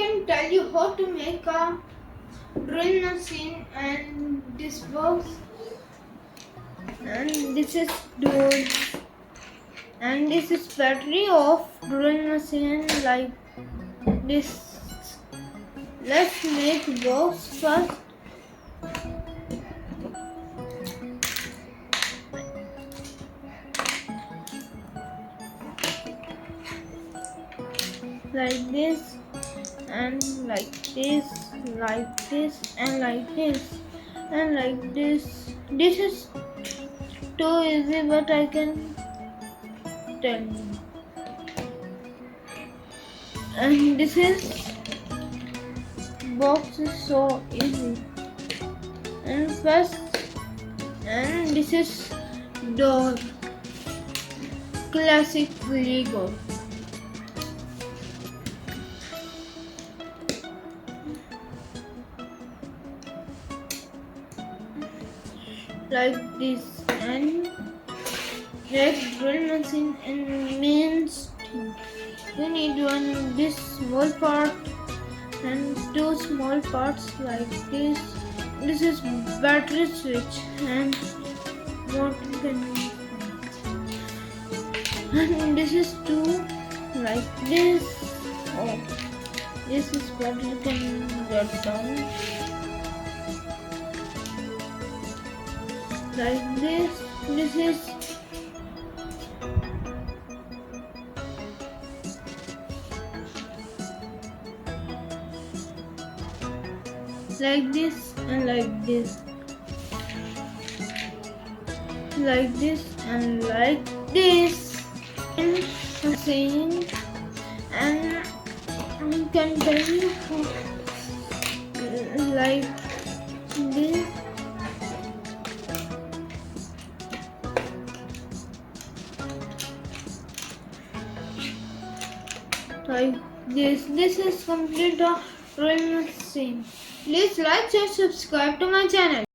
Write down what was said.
can tell you how to make a drill machine, and this box, and this is door, and this is battery of drill machine like this. Let's make box first. Like this, and like this, like this, and like this, and like this. This is too easy, but I can tell you. And this is box is so easy. And first, and this is door, classic Lego. Like this, and red drill machine and means you need this small part and two small parts like this. This is battery switch and motor can, and this is two like this. Oh, this is battery can get down. Like this, this is like this, and like this, like this, and like this. And Hussain, and I can tell you like this. Like this. This is complete a drill machine. Please like and subscribe to my channel.